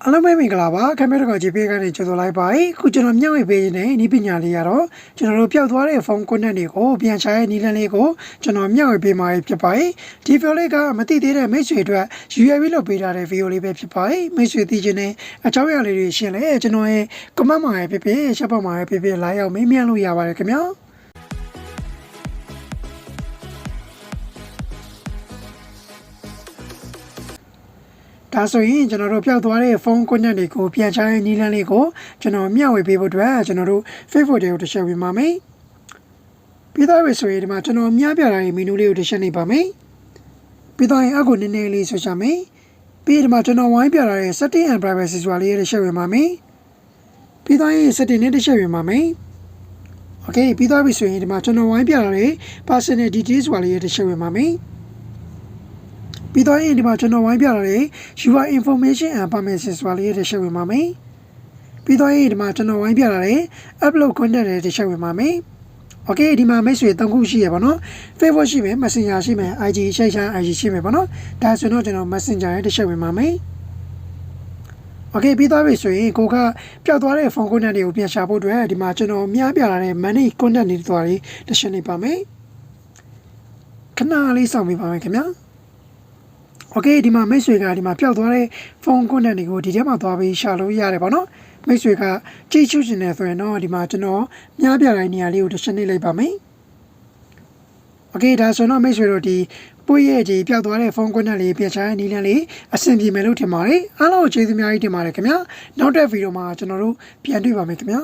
အားလုံးပဲမင်္ဂလာပါခင်ဗျားတို့ကကြည့်ပေးကနေကြိုဆိုလိုက်ပါခုကျွန်တော်မျှဝေပေးနေဤပညာလေးကတော့ကျွန်တော်တို့ပျောက်သွားတဲ့ဖုန်းကွန်တက်တွေကိုပြန်ချရဲ့နီးလန်းလေးကိုကျွန်တော်မျှဝေပေးမှာဖြစ်ပါတယ်ဒီဗီဒီယိုလေးကမသိသေးတဲ့မိတ်ဆွေအတွက် UAV လုပ်ပေးထားတဲ့ဗီဒီယိုလေးပဲဖြစ်ပါတယ်မိတ်ဆွေသိချင်တဲ့အကြောင်းအရာလေးတွေရှင်းလဲကျွန်တော်ရဲ့ comment မှာဖြစ်ဖြစ်ရှင်းပြမှာဖြစ်ဖြစ်လာရောက်မေးမြန်းလို့ရပါတယ်ခင်ဗျာဒါဆိုရင်ကျွန်တော်တို့ပျောက်သွားတဲ့ဖုန်းကွန်ရက်တွေကိုပြန်ချရဲ့နီးလန်းလေးကိုကျွန်တော်မျှဝေပေးဖို့အတွက်ကျွန်တော်တို့ Facebook တွေကိုတစ်ချက်ဝင်ပါမယ်။ပြီးသားပြီဆိုရင်ဒီမှာကျွန်တော်မျှပြထားတဲ့မီနူလေးကိုတစ်ချက်နှိပ်ပါမယ်။ပြီးတော့ရင်အောက်ကိုနည်းနည်းလေးဆွဲချမယ်။ပြီးဒီမှာကျွန်တော်ဝိုင်းပြထားတဲ့ setting and privacy ဆိုတာလေးတစ်ချက်ဝင်ပါမယ်။ပြီးတော့ရင် setting နဲ့တစ်ချက်ဝင်ပါမယ်။ Okay ပြီးသားပြီဆိုရင်ဒီမှာကျွန်တော်ဝိုင်းပြထားတဲ့ personal details ဆိုတာလေးတစ်ချက်ဝင်ပါမယ်။ပြီးတော့ရင်ဒီမှာကျွန်တော်ဝိုင်းပြထားတဲ့ your information and permissions ဆိုတာလေးတစ်ချက်ဝင်ပါမယ်။ပြီးတော့ရင်ဒီမှာကျွန်တော်ဝိုင်းပြထားတဲ့ upload content တွေတစ်ချက်ဝင်ပါမယ်။ Okay ဒီမှာမိတ်ဆွေ၃ခုရှိရပါတော့။ Facebook ရှိမယ် Messenger ရှိမယ် IG ရှိချမ်း IG ရှိမယ်ပေါ့နော်။ဒါဆိုတော့ကျွန်တော် Messenger ရဲ့တစ်ချက်ဝင်ပါမယ်။ Okay ပြီးသွားပြီဆိုရင်ကိုကပျောက်သွားတဲ့ဖုန်း content တွေကိုပြန်ရှာဖို့အတွက်ဒီမှာကျွန်တော်မျှပြထားတဲ့ money content တွေသွားလေးတစ်ချက်နေပါမယ်။ခဏလေးစောင့်ပေးပါမယ်ခင်ဗျာ။ Okay ဒီမှာမိတ်ဆွေကဒီမှာပျောက်သွားတဲ့ဖုန်းကွန်တက်တွေကိုဒီထဲမှာသွားပြီးရှာလို့ရတယ်ပေါ့နော်မိတ်ဆွေကကြည့်ချူချင်တယ်ဆိုရင်တော့ဒီမှာကျွန်တော်မျှပြတိုင်းနေရာလေးကိုတစ်ချက်နှိပ်လိုက်ပါမယ် Okay ဒါဆိုတော့မိတ်ဆွေတို့ဒီပွေးရဲ့ဒီပျောက်သွားတဲ့ဖုန်းကွန်တက်လေးပြန်ချတဲ့နည်းလမ်းလေးအဆင်ပြေမယ်လို့ထင်ပါတယ်အားလုံးကျေးဇူးများကြီးတင်ပါတယ်ခင်ဗျာနောက်တဲ့ဗီဒီယိုမှာကျွန်တော်တို့ပြန်တွေ့ပါမယ်ခင်ဗျာ